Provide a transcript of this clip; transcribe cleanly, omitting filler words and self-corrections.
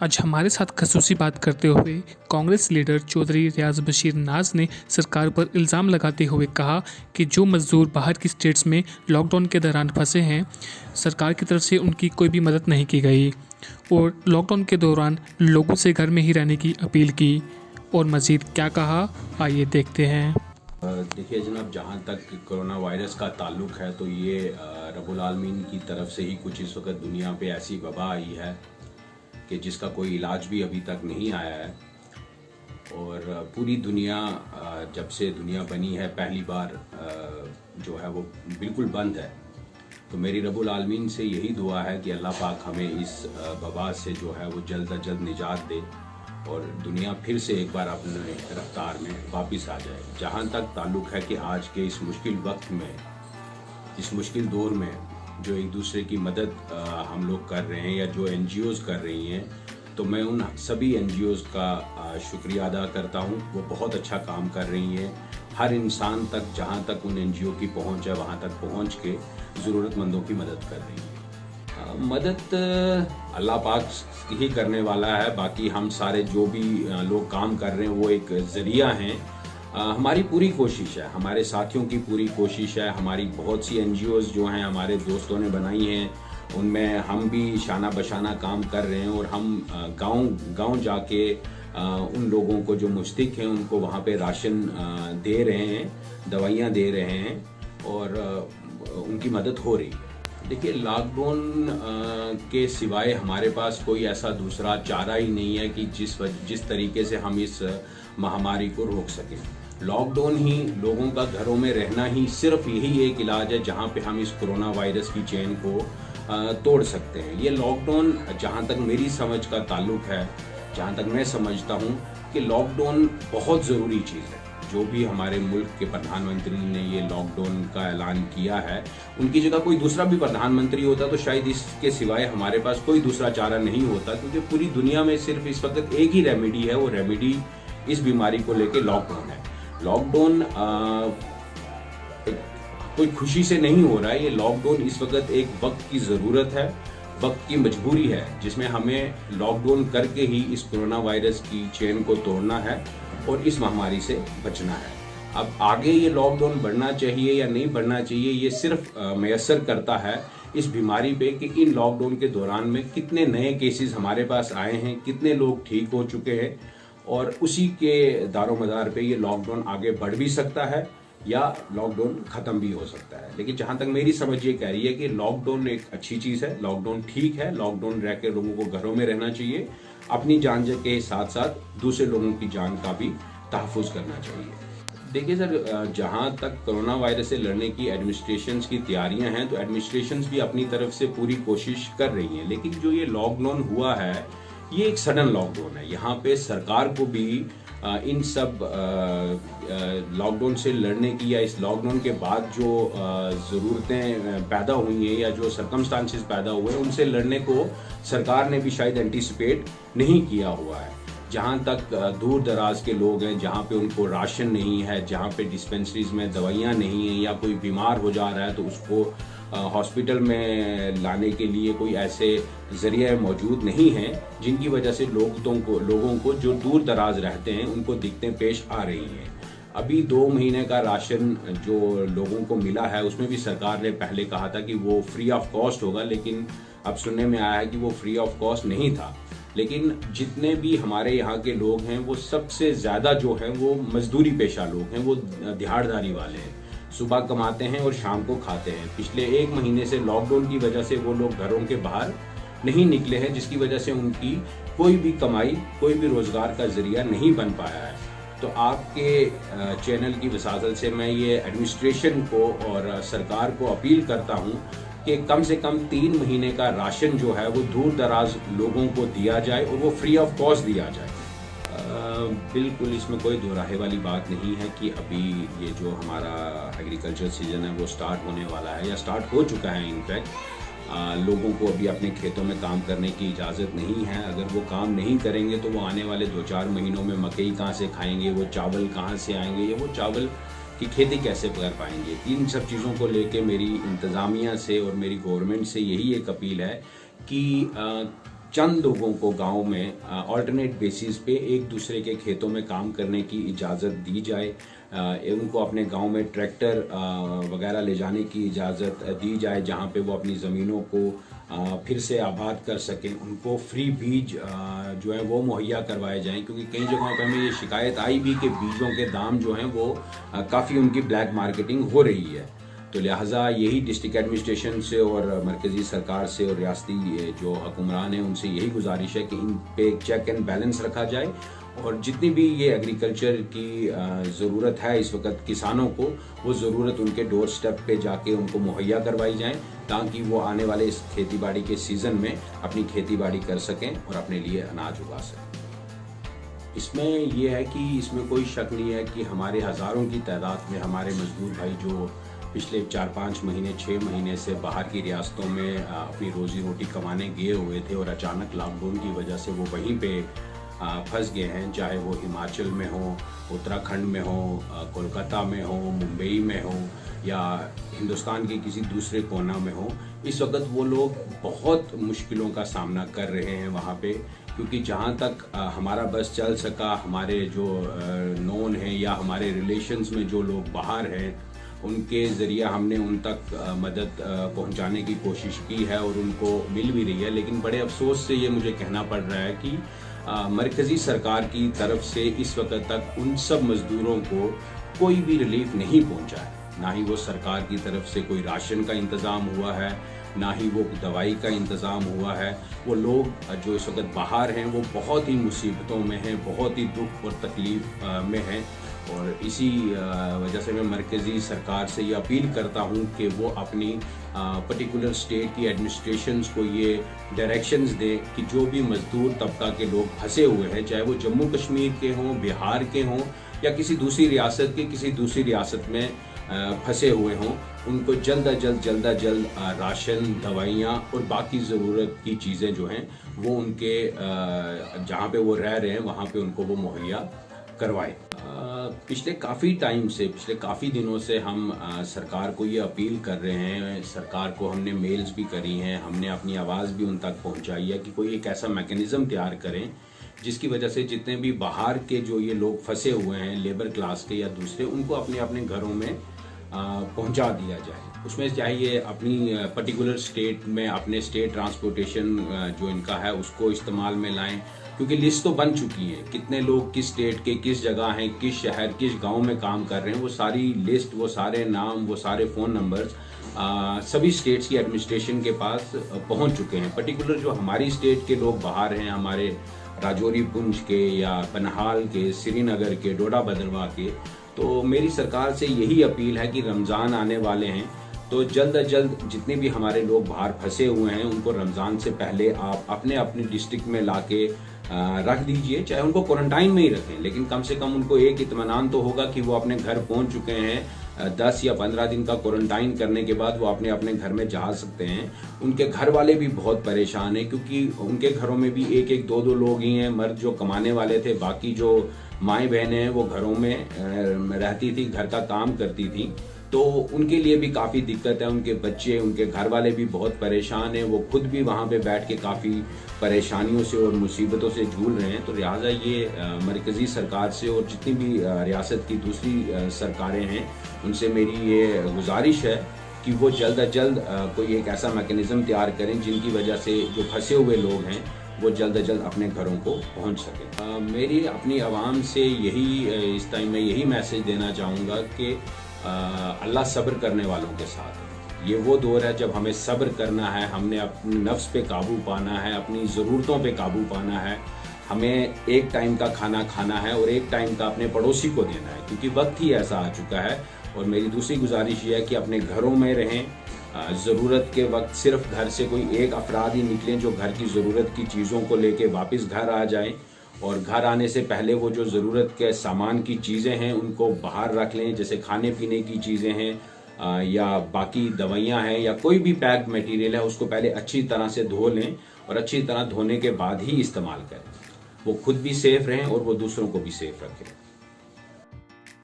आज हमारे साथ खसूसी बात करते हुए कांग्रेस लीडर चौधरी रियाज बशीर नाज ने सरकार पर इल्ज़ाम लगाते हुए कहा कि जो मज़दूर बाहर की स्टेट्स में लॉकडाउन के दौरान फंसे हैं, सरकार की तरफ से उनकी कोई भी मदद नहीं की गई और लॉकडाउन के दौरान लोगों से घर में ही रहने की अपील की। और मज़ीद क्या कहा, आइए देखते हैं। देखिए जनाब, जहाँ तक कोरोना वायरस का ताल्लुक है तो ये रब्बुल आलमीन की तरफ से ही कुछ इस वक्त दुनिया पे ऐसी वबा आई है कि जिसका कोई इलाज भी अभी तक नहीं आया है। और पूरी दुनिया जब से दुनिया बनी है पहली बार जो है वो बिल्कुल बंद है। तो मेरी रब्बुल आलमीन से यही दुआ है कि अल्लाह पाक हमें इस वबा से जो है वो जल्द अज जल्द निजात दे और दुनिया फिर से एक बार अपने रफ्तार में वापस आ जाए। जहाँ तक ताल्लुक़ है कि आज के इस मुश्किल वक्त में, इस मुश्किल दौर में जो एक दूसरे की मदद हम लोग कर रहे हैं या जो NGOs कर रही हैं, तो मैं उन सभी NGOs का शुक्रिया अदा करता हूँ। वो बहुत अच्छा काम कर रही हैं। हर इंसान तक, जहाँ तक उन NGO की पहुँच है, वहाँ तक पहुँच के ज़रूरतमंदों की मदद कर रही हैं। मदद अल्लाह पाक ही करने वाला है। बाकी हम सारे जो भी लोग काम कर रहे हैं वो एक ज़रिया हैं। हमारी पूरी कोशिश है, हमारे साथियों की पूरी कोशिश है। हमारी बहुत सी NGOs जो हैं हमारे दोस्तों ने बनाई हैं, उनमें हम भी शाना बशाना काम कर रहे हैं और हम गांव जाके उन लोगों को जो मुश्तिक हैं उनको वहाँ पे राशन दे रहे हैं, दवाइयाँ दे रहे हैं और उनकी मदद हो रही है। देखिए, लॉकडाउन के सिवाय हमारे पास कोई ऐसा दूसरा चारा ही नहीं है कि जिस तरीके से हम इस महामारी को रोक सकें। लॉकडाउन ही, लोगों का घरों में रहना ही सिर्फ यही एक इलाज है जहां पे हम इस कोरोना वायरस की चेन को तोड़ सकते हैं। ये लॉकडाउन, जहां तक मेरी समझ का ताल्लुक है, जहां तक मैं समझता हूं कि लॉकडाउन बहुत ज़रूरी चीज़ है। जो भी हमारे मुल्क के प्रधानमंत्री ने ये लॉकडाउन का ऐलान किया है, उनकी जगह कोई दूसरा भी प्रधानमंत्री होता तो शायद इसके सिवाय हमारे पास कोई दूसरा चारा नहीं होता, क्योंकि पूरी दुनिया में सिर्फ इस वक्त एक ही रेमेडी है। वो रेमेडी इस बीमारी को लेके लॉकडाउन है। लॉकडाउन कोई खुशी से नहीं हो रहा है। ये लॉकडाउन इस वक्त एक वक्त की ज़रूरत है, वक्त की मजबूरी है, जिसमें हमें लॉकडाउन करके ही इस कोरोना वायरस की चेन को तोड़ना है और इस महामारी से बचना है। अब आगे ये लॉकडाउन बढ़ना चाहिए या नहीं बढ़ना चाहिए, ये सिर्फ मैसर करता है इस बीमारी पे कि इन लॉकडाउन के दौरान में कितने नए केसेस हमारे पास आए हैं, कितने लोग ठीक हो चुके हैं, और उसी के दारोमदार पे ये लॉकडाउन आगे बढ़ भी सकता है या लॉकडाउन ख़त्म भी हो सकता है। लेकिन जहाँ तक मेरी समझ ये कह रही है कि लॉकडाउन एक अच्छी चीज़ है, लॉकडाउन ठीक है। लॉकडाउन रह के लोगों को घरों में रहना चाहिए, अपनी जान के साथ साथ दूसरे लोगों की जान का भी तहफ़्फ़ुज़ करना चाहिए। देखिए सर, जहाँ तक कोरोना वायरस से लड़ने की एडमिनिस्ट्रेशंस की तैयारियां हैं, तो एडमिनिस्ट्रेशंस भी अपनी तरफ से पूरी कोशिश कर रही हैं। लेकिन जो ये लॉकडाउन हुआ है, ये एक सडन लॉकडाउन है। यहाँ पे सरकार को भी इन सब लॉकडाउन से लड़ने की या इस लॉकडाउन के बाद जो ज़रूरतें पैदा हुई हैं या जो सर्कमस्टांसेस पैदा हुए हैं, उनसे लड़ने को सरकार ने भी शायद एंटीसिपेट नहीं किया हुआ है। जहाँ तक दूर दराज के लोग हैं, जहाँ पे उनको राशन नहीं है, जहाँ पे डिस्पेंसरीज में दवाइयाँ नहीं हैं, या कोई बीमार हो जा रहा है तो उसको हॉस्पिटल में लाने के लिए कोई ऐसे ज़रिए मौजूद नहीं हैं, जिनकी वजह से लोगों को जो दूर दराज रहते हैं उनको दिक्कतें पेश आ रही हैं। अभी 2 महीने का राशन जो लोगों को मिला है, उसमें भी सरकार ने पहले कहा था कि वो फ्री ऑफ कॉस्ट होगा, लेकिन अब सुनने में आया है कि वो फ्री ऑफ कॉस्ट नहीं था। लेकिन जितने भी हमारे यहाँ के लोग हैं, वो सबसे ज़्यादा जो हैं वो मजदूरी पेशा लोग हैं, वो दिहाड़दारी वाले हैं, सुबह कमाते हैं और शाम को खाते हैं। पिछले 1 महीने से लॉकडाउन की वजह से वो लोग घरों के बाहर नहीं निकले हैं, जिसकी वजह से उनकी कोई भी कमाई, कोई भी रोज़गार का ज़रिया नहीं बन पाया है। तो आपके चैनल की वसातत से मैं ये एडमिनिस्ट्रेशन को और सरकार को अपील करता हूँ कि कम से कम 3 महीने का राशन जो है वो दूर दराज लोगों को दिया जाए और वो फ्री ऑफ कॉस्ट दिया जाए। बिल्कुल इसमें कोई दो राहे वाली बात नहीं है कि अभी ये जो हमारा एग्रीकल्चर सीजन है वो स्टार्ट होने वाला है या स्टार्ट हो चुका है। इनफैक्ट लोगों को अभी अपने खेतों में काम करने की इजाज़त नहीं है। अगर वो काम नहीं करेंगे तो वो आने वाले 2-4 महीनों में मकई कहाँ से खाएंगे, वो चावल कहाँ से आएंगे, या वो चावल की खेती कैसे कर पाएंगे। इन सब चीज़ों को लेके मेरी इंतज़ामिया से और मेरी गवर्नमेंट से यही एक अपील है कि चंद लोगों को गांव में ऑल्टरनेट बेसिस पे एक दूसरे के खेतों में काम करने की इजाज़त दी जाए, उनको अपने गांव में ट्रैक्टर वगैरह ले जाने की इजाज़त दी जाए, जहां पे वो अपनी ज़मीनों को फिर से आबाद कर सकें। उनको फ्री बीज जो है वो मुहैया करवाए जाएं, क्योंकि कई जगहों पर हमें ये शिकायत आई भी कि बीजों के दाम जो हैं वो काफ़ी उनकी ब्लैक मार्केटिंग हो रही है। तो लिहाजा यही डिस्ट्रिक्ट एडमिनिस्ट्रेशन से और मरकज़ी सरकार से और रियासती जो हुक्मरान हैं उनसे यही गुजारिश है कि इन पे एक चेक एंड बैलेंस रखा जाए, और जितनी भी ये एग्रीकल्चर की ज़रूरत है इस वक्त किसानों को, वो ज़रूरत उनके डोर स्टेप पे जाके उनको मुहैया करवाई जाए, ताकि वो आने वाले इस खेती बाड़ी के सीज़न में अपनी खेती बाड़ी कर सकें और अपने लिए अनाज उगा सकें। इसमें यह है कि इसमें कोई शक नहीं है कि हमारे हज़ारों की तादाद में हमारे मजदूर भाई जो पिछले 4-5 महीने 6 महीने से बाहर की रियासतों में अपनी रोज़ी रोटी कमाने गए हुए थे, और अचानक लॉकडाउन की वजह से वो वहीं पे फंस गए हैं, चाहे वो हिमाचल में हो, उत्तराखंड में हो, कोलकाता में हो, मुंबई में हो, या हिंदुस्तान के किसी दूसरे कोना में हो। इस वक्त वो लोग बहुत मुश्किलों का सामना कर रहे हैं वहाँ पे, क्योंकि जहाँ तक हमारा बस चल सका, हमारे जो नोन हैं या हमारे रिलेशंस में जो लोग बाहर हैं, उनके ज़रिए हमने उन तक मदद पहुंचाने की कोशिश की है और उनको मिल भी रही है। लेकिन बड़े अफसोस से ये मुझे कहना पड़ रहा है कि मरकज़ी सरकार की तरफ से इस वक्त तक उन सब मज़दूरों को कोई भी रिलीफ नहीं पहुंचा है। ना ही वो सरकार की तरफ से कोई राशन का इंतज़ाम हुआ है, ना ही वो दवाई का इंतज़ाम हुआ है। वो लोग जो इस वक्त बाहर हैं वो बहुत ही मुसीबतों में हैं, बहुत ही दुख और तकलीफ़ में हैं, और इसी वजह से मैं मरकज़ी सरकार से ये अपील करता हूँ कि वो अपनी पर्टिकुलर स्टेट की एडमिनिस्ट्रेशंस को ये डायरेक्शंस दें कि जो भी मज़दूर तबका के लोग फंसे हुए हैं, चाहे वो जम्मू कश्मीर के हों, बिहार के हों, या किसी दूसरी रियासत के किसी दूसरी रियासत में फंसे हुए हों, उनको जल्द अज जल्द राशन, दवाइयाँ और बाकी ज़रूरत की चीज़ें जो हैं वो उनके जहाँ पे वो रह रहे हैं वहाँ पे उनको वो मुहैया करवाएं। पिछले काफ़ी दिनों से हम सरकार को ये अपील कर रहे हैं, सरकार को हमने मेल्स भी करी हैं, हमने अपनी आवाज़ भी उन तक पहुंचाई है कि कोई एक ऐसा मैकेनिज़्म तैयार करें जिसकी वजह से जितने भी बाहर के जो ये लोग फंसे हुए हैं, लेबर क्लास के या दूसरे, उनको अपने अपने घरों में पहुंचा दिया जाए। उसमें चाहिए अपनी पर्टिकुलर स्टेट में अपने स्टेट ट्रांसपोर्टेशन जो इनका है उसको इस्तेमाल में लाएं, क्योंकि लिस्ट तो बन चुकी है, कितने लोग किस स्टेट के किस जगह हैं, किस शहर किस गांव में काम कर रहे हैं, वो सारी लिस्ट, वो सारे नाम, वो सारे फ़ोन नंबर्स सभी स्टेट्स की एडमिनिस्ट्रेशन के पास पहुंच चुके हैं। पर्टिकुलर जो हमारी स्टेट के लोग बाहर हैं, हमारे राजौरी पुंछ के या बनहाल के, श्रीनगर के, डोडा भद्रवाह के, तो मेरी सरकार से यही अपील है कि रमज़ान आने वाले हैं, तो जल्द अज जल्द जितने भी हमारे लोग बाहर फंसे हुए हैं उनको रमज़ान से पहले आप अपने अपने डिस्ट्रिक्ट में लाके रख दीजिए, चाहे उनको क्वारंटाइन में ही रखें, लेकिन कम से कम उनको एक इत्मीनान तो होगा कि वो अपने घर पहुंच चुके हैं। 10 या 15 दिन का क्वारंटाइन करने के बाद वो अपने अपने घर में जा सकते हैं। उनके घर वाले भी बहुत परेशान हैं, क्योंकि उनके घरों में भी एक एक दो लोग ही हैं, मर्द जो कमाने वाले थे, बाकी जो माएँ बहनें हैं वो घरों में रहती थी, घर का काम करती थी, तो उनके लिए भी काफ़ी दिक्कत है। उनके बच्चे, उनके घर वाले भी बहुत परेशान हैं, वो खुद भी वहाँ पे बैठ के काफ़ी परेशानियों से और मुसीबतों से जूझ रहे हैं। तो लिहाजा ये मरकज़ी सरकार से और जितनी भी रियासत की दूसरी सरकारें हैं उनसे मेरी ये गुजारिश है कि वो जल्द अज जल्द कोई एक ऐसा मैकेनिज़्म तैयार करें जिनकी वजह से जो फंसे हुए लोग हैं वो जल्द अज जल्द अपने घरों को पहुंच सकें। मेरी अपनी आवाम से यही इस टाइम में यही मैसेज देना चाहूँगा कि अल्लाह सब्र करने वालों के साथ है। ये वो दौर है जब हमें सब्र करना है, हमने अपने नफ्स पे काबू पाना है, अपनी ज़रूरतों पे काबू पाना है, हमें एक टाइम का खाना खाना है और एक टाइम का अपने पड़ोसी को देना है, क्योंकि वक्त ही ऐसा आ चुका है। और मेरी दूसरी गुजारिश ये है कि अपने घरों में रहें, ज़रूरत के वक्त सिर्फ घर से कोई एक अफराद ही निकलें जो घर की ज़रूरत की चीज़ों को लेके वापस घर आ जाएं, और घर आने से पहले वो जो ज़रूरत के सामान की चीज़ें हैं उनको बाहर रख लें, जैसे खाने पीने की चीज़ें हैं या बाकी दवाइयाँ हैं या कोई भी पैक्ड मटेरियल है, उसको पहले अच्छी तरह से धो लें और अच्छी तरह धोने के बाद ही इस्तेमाल करें। वो खुद भी सेफ़ रहें और वो दूसरों को भी सेफ़ रखें।